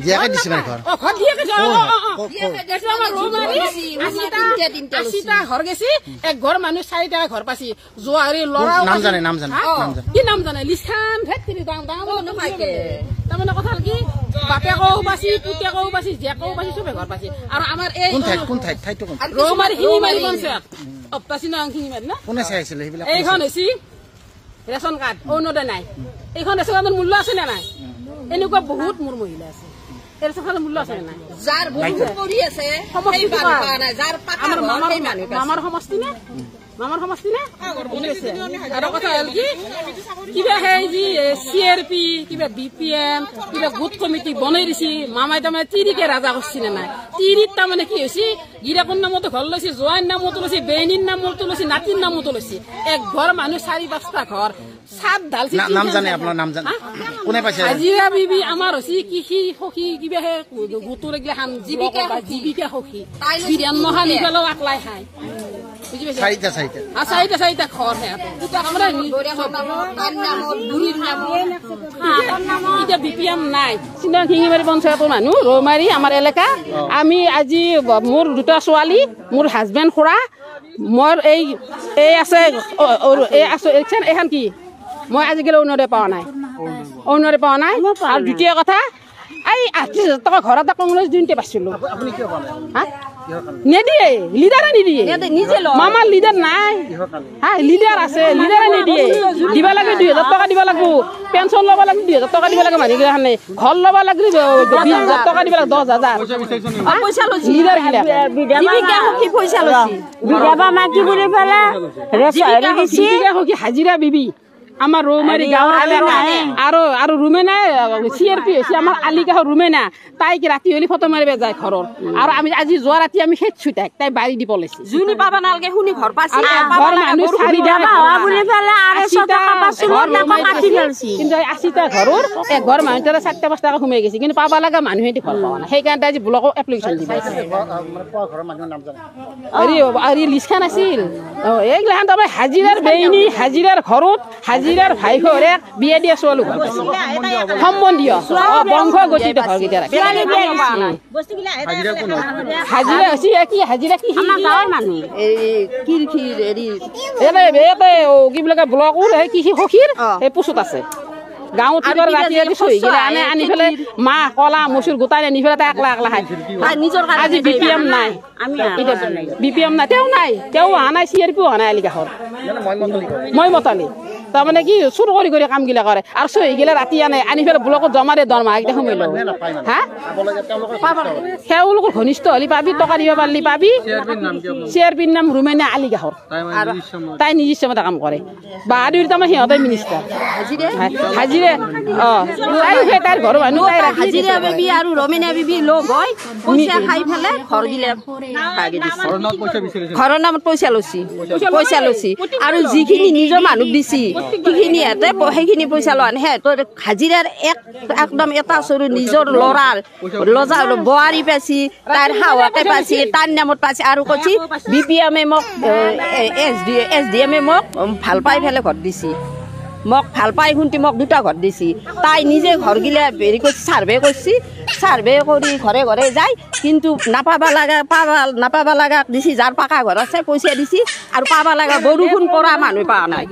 দিয়াকে দিছে মানে ঘর ঘর দিয়াকে দেখো আমার রৌমারি 80টা ঘর গেছি এক ঘর মানুষ 4টা ঘর পাছি জোয়ারি লড়াও নাম জানে কি নাম জানে লিখান ফেক্টরি দাম তাৰমানে কথা কি বাপেকও পাছি পুতেকও পাছি জেকও পাছি সবে ঘৰ পাছি আৰু আমাৰ এই কোন ঠাইটো কোন ৰৌমাৰি শিঙিমাৰি পঞ্চায়ত অপ্তাছি না শিঙিমাৰি না কোনে চাইছিল এইবিলাক এইখন হৈছে ৰেচন কাৰ্ড অন্যদয় নাই এইখন ৰেচন কাৰ্ডৰ মূল্য আছে নে নাই এনেকুৱা বহুত মোৰ মহিলা আছে এই ৰেচন কাৰ্ডৰ মূল্য আছে নে নাই যাৰ বহুত কৰি আছে সেই মানুহ নাই যাৰ পাকা আমাৰ মামাৰ সমষ্টি নে মামাৰ সমষ্টি নে আৰু কথা হ'ল কি কিবা সেই যি CRP কিবা BPM কিবা গোট কমিটি বনাই দিছি মামাই তাৰমানে তিৰিকে ৰাজা কৰিছি নে নাই তিৰিত তাৰমানে কি হৈছে গিৰাকৰ নামতো ঘৰ লৈছে জোৱাইৰ নামতো লৈছে বেইনীৰ নামতো লৈছে নাতিৰ নামতো লৈছে এক ঘৰ মানুহ 4-5টা ঘৰ সাত ঢালছি নাম জানে আপোনাৰ নাম জানে কোনে পাইছে হাজিৰা বিবি আমাৰ হৈছে কৃষি সখী কিবা হে গোটৰ এগলা হান জীৱিকা সখী বিধান মহান ইফালেও আকলাই খায় চাৰিটা ঘৰ এতিয়া BPM নাই শিঙিমাৰি পঞ্চায়তৰ মানুহ ৰৌমাৰি আমাৰ এলেকা আমি আজি মোৰ 2টা ছোৱালী মোৰ হাজবেণ্ড খুৰা মোৰ এই আছে এইখন কি মই আজিকালি অন্যদয় পোৱা নাই আৰু দ্বিতীয় কথা এই 38,000 টকা ঘৰ এটা কংগ্ৰেছ দিনতে পাইছিলো নিদিয়ে লিডাৰে নিদিয়ে মামাৰ লিডাৰ নাই লিডাৰ আছে লিডাৰে নিদিয়ে দিব লাগে 2,000 টকা দিব লাগিব পেঞ্চন ল'ব লাগে 2,000 টকা দিব লাগে মানুহগিলাখানে ঘৰ ল'ব লাগে 20,000 টকা দিব লাগে 10,000 পইচা লৈছে লিডাৰ কি পইচা লৈছে বিধৱা মাটি বুলি পেলে হাজিৰা বিবি আমাৰ ৰৌমাৰি গাঁৱৰ আৰু ৰুমেনা CRP হৈছে আমাৰ আলিকাহৰ ৰুমেনা তাইক ৰাতি হলি ফটো মাৰিব যায় ঘৰৰ আৰু আমি আজি যোৱা ৰাতি আমি খেতছো তাই বাৰী দিব লৈছে জুনি পাবা নালগে শুনি ঘৰ পাছি ঘৰ মানুহ 4টা বুলি পেলে আৰু 100 টকা পাছি মাটি লৈছি কিন্তু 80টা ঘৰৰ এক ঘৰ মানুহ 4-5 টাকা সোমাই গৈছে কিন্তু পাবা লাগা মানুহে দি ঘৰ পাৱা নাই সেইকাৰণে আজি ব্লকত এপ্লিকেশ্যন দিব আৰু লিষ্টখন আছিল এইগিলাখান তাৰমানে হাজিৰাৰ বেইনী হাজিৰাৰ ঘৰত হাজিৰাৰ ভাই ঘৰেক বিয়া দিয়া ছোৱালী ঘৰ পাইছে সম্বন্ধীয় বংশ গঠিত ঘৰকেইটা হাজিৰা হৈছে কি হাজিৰা কি মানুহ কি বুলি কয় ব্লকৰ কৃষি সখীৰ এই পুচুত আছে গাঁৱত ৰাতি চহি গেলে আনি পেলাই মাহ কলা মচুৰ গোটাই আনি পেলাই তাই একলা খাই আজি BPM নাই BPM নাই তেওঁ অহা নাই CRP অহা নাই আলিকাহৰ মই মতালি তাৰমানে কি চুৰ কৰি কামগিলা কৰে আৰু চহি গেলে ৰাতি আনি পেলাই ব্লকত জমা দিয়ে দৰমহা কেইটা সোমাই লওঁ তেওঁলোকৰ ঘনিষ্ঠ হলি পাবি টকা দিব পাৰিলি পাবি CRPৰ নাম ৰুমেনা আলিকাহৰ তাই নিজ ইচ্ছামতে কাম কৰে বাহাদুৰ তাৰমানে সিহঁতে মিনিষ্টাৰ হাজিৰা তাইৰ ঘৰৰ মানুহ হাজিৰা বিবি আৰু ৰমেনা বিবি লগ হৈ পইচা খাই পেলাই ঘৰ গিলা ঘৰৰ নামত পইচা লৈছি আৰু যিখিনি নিজৰ মানুহ দিছি সেইখিনি সেইখিনি পইচা লোৱা নাই সিহঁতৰ হাজিৰাৰ একদম এটা চৰু নিজৰ ল'ৰাৰ বোৱাৰী পাইছি তাইৰ শাহুৱাকে পাইছি তাৰ নামত পাইছি আৰু কৈছি BPM মোক SDM মোক ভাল পাই পেলাই ঘৰ দিছি মোক ভাল পাই শুনটি মোক 2টা ঘৰ দিছি তাই নিজে ঘৰগিলা হেৰি কৰিছে চাৰ্ভে কৰি ঘৰে ঘৰে যায় কিন্তু নাপাবা লাগা দিছি যাৰ পাকা ঘৰ আছে পইচা দিছি আৰু পাবা লাগা বৰষুণ পৰা মানুহ পোৱা নাই